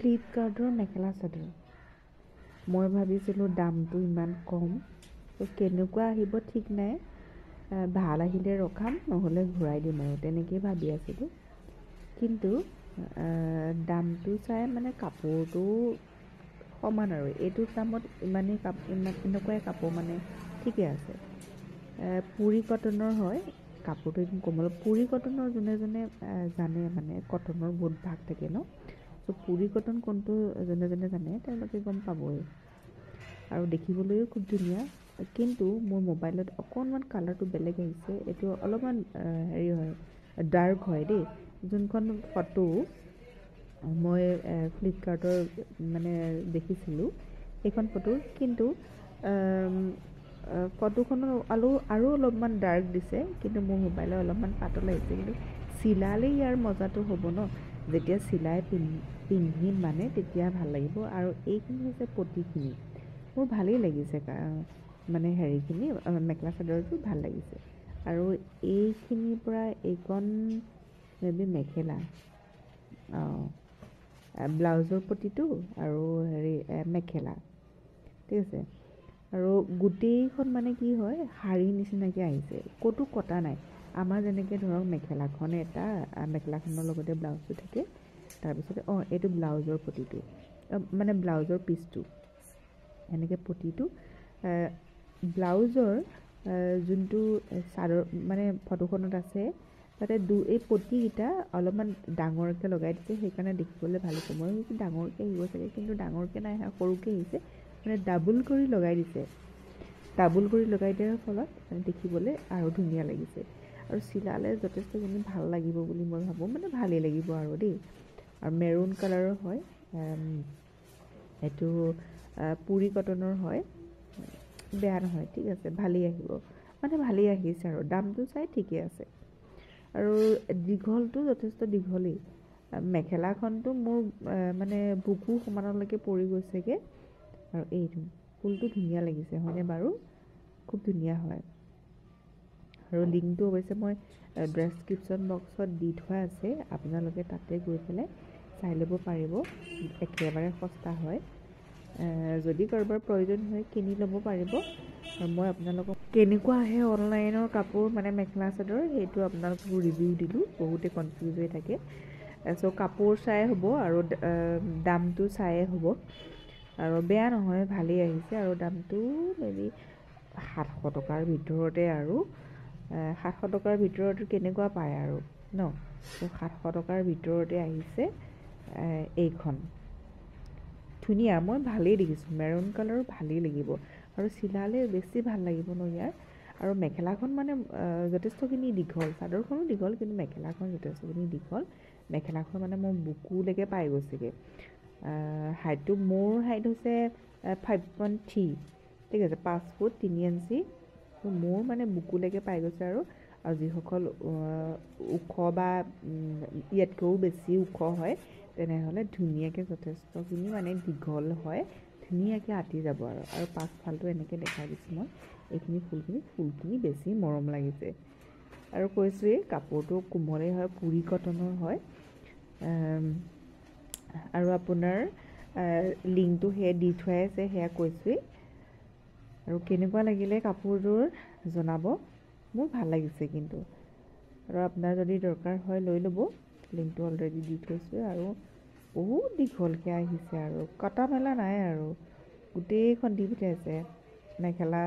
ফ্লিপকাৰ্টৰ মেখেলা চাদৰ মই ভাবিছিলোঁ দামটো ইমান কম কেনেকুৱা আহিব ঠিক নাই ভাল আহিলে ৰখাম নহ'লে ঘূৰাই দিম আৰু তেনেকৈ ভাবি আছিলোঁ কিন্তু দামটো চাই মানে কাপোৰটো সমান আৰু এইটো দামত এনেকুৱাই কাপোৰ মানে ঠিকে আছে পুৰি কটনৰ হয় কাপোৰটো একদম কোমল পুৰি কটনৰ যোনে জানে মানে কটনৰ বহুত ভাগ থাকে ন চ' পুৰি কটন কোনটো যোনে জানে তেওঁলোকে গম পাবই আৰু দেখিবলৈও খুব ধুনীয়া কিন্তু মোৰ মোবাইলত অকণমান কালাৰটো বেলেগ আহিছে এইটো অলপমান হেৰি হয় ডাৰ্ক হয় দেই যোনখন ফটো মই ফ্লিপকাৰ্টৰ মানে দেখিছিলোঁ সেইখন ফটো কিন্তু ফটোখনৰ আৰু অলপমান ডাৰ্ক দিছে কিন্তু মোৰ মোবাইলত অলপমান পাতল আহিছে কিন্তু চিলালে ইয়াৰ মজাটো হ'ব ন যেতিয়া চিলাই পিন্ধিম মানে তেতিয়া ভাল লাগিব আৰু এইখিনি হৈছে পতিখিনি মোৰ ভালেই লাগিছে মানে হেৰিখিনি মেখেলা চাদৰটো ভাল লাগিছে আৰু এইখিনিৰ পৰা এইকণ মেবি মেখেলা ব্লাউজৰ পতিটো আৰু হেৰি মেখেলা ঠিক আছে আৰু গোটেইখন মানে কি হয় শাৰী নিচিনাকৈ আহিছে ক'তো কটা নাই আমাৰ যেনেকৈ ধৰক মেখেলাখন এটা মেখেলাখনৰ লগতে ব্লাউজটো থাকে তাৰপিছতে এইটো ব্লাউজৰ পতিটো মানে ব্লাউজৰ পিচটো এনেকৈ পতিটো ব্লাউজৰ যোনটো চাদৰ মানে ফটোখনত আছে তাতে এই পতিকেইটা অলপমান ডাঙৰকৈ লগাই দিছে সেইকাৰণে দেখিবলৈ ভাল হৈছে মই ভাবিছোঁ ডাঙৰকৈ আহিব চাগে কিন্তু ডাঙৰকৈ নাই সৰুকৈ আহিছে মানে ডাবুল কৰি লগাই দিয়াৰ ফলত দেখিবলৈ আৰু ধুনীয়া লাগিছে আৰু চিলালে যথেষ্টখিনি ভাল লাগিব বুলি মই ভাবোঁ মানে ভালেই লাগিব আৰু দেই আৰু মেৰুন কালাৰৰ হয় এইটো পুৰি কটনৰ হয় বেয়া নহয় ঠিক আছে ভালেই আহিব মানে ভালেই আহিছে আৰু দামটো চাই ঠিকে আছে আৰু দীঘলটো যথেষ্ট দীঘলেই মেখেলাখনটো মোৰ মানে বুকু সমানলৈকে পৰি গৈছেগৈ আৰু এইটো ফুলটো ধুনীয়া লাগিছে হয়নে বাৰু খুব ধুনীয়া হয় আৰু লিংকটো অৱশ্যে মই ডেছক্ৰিপশ্যন বক্সত দি থোৱা আছে আপোনালোকে তাতে গৈ পেলাই চাই ল'ব পাৰিব একেবাৰে সস্তা হয় যদি কাৰোবাৰ প্ৰয়োজন হয় কিনি ল'ব পাৰিব আৰু মই আপোনালোকক কেনেকুৱা আহে অনলাইনৰ কাপোৰ মানে মেখেলা চাদৰ সেইটো আপোনালোকক ৰিভিউ দিলোঁ বহুতে কনফিউজ হৈ থাকে চ' কাপোৰ চাই হ'ব আৰু দামটো চায়ে হ'ব আৰু বেয়া নহয় ভালেই আহিছে আৰু দামটো মেবি 700 টকাৰ ভিতৰতে আৰু 700 টকাৰ ভিতৰত কেনেকুৱা পায় আৰু ন ত' 700 টকাৰ ভিতৰতে আহিছে এইখন ধুনীয়া মই ভালেই দেখিছোঁ মেৰুন কালাৰো ভালেই লাগিব আৰু চিলালে বেছি ভাল লাগিব ন ইয়াৰ আৰু মেখেলাখন মানে যথেষ্টখিনি দীঘল চাদৰখনো দীঘল কিন্তু মেখেলাখন যথেষ্টখিনি দীঘল মেখেলাখন মানে মোৰ বুকুলৈকে পাই গৈছেগৈ হাইটটো মোৰ হাইট হৈছে 5.3 ঠিক আছে 5 ফুট 3 ইঞ্চি মোৰ মানে বুকুলৈকে পাই গৈছে আৰু যিসকল ওখ বা ইয়াতকৈও বেছি ওখ হয় তেনেহ'লে ধুনীয়াকৈ যথেষ্টখিনি মানে দীঘল হয় ধুনীয়াকৈ আঁতি যাব আৰু পাছফালটো এনেকৈ দেখাই দিছোঁ মই এইখিনি ফুলখিনি বেছি মৰম লাগিছে আৰু কৈছোঁৱেই কাপোৰটো কোমলেই হয় পুৰি কটনৰ হয় আৰু আপোনাৰ লিংকটো সেয়া দি থোৱাই আছে সেয়া কৈছোঁৱেই আৰু কেনেকুৱা লাগিলে কাপোৰযোৰ জনাব মোৰ ভাল লাগিছে কিন্তু আৰু আপোনাৰ যদি দৰকাৰ হয় লৈ ল'ব লিংকটো অলৰেডি দি থৈছোঁ আৰু বহুত দীঘলকৈ আহিছে আৰু কটা মেলা নাই আৰু গোটেইখন দি পঠিয়াইছে মেখেলা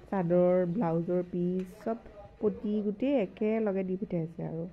চাদৰ ব্লাউজৰ পিচ চব পতি গোটেই একেলগে দি পঠিয়াইছে আৰু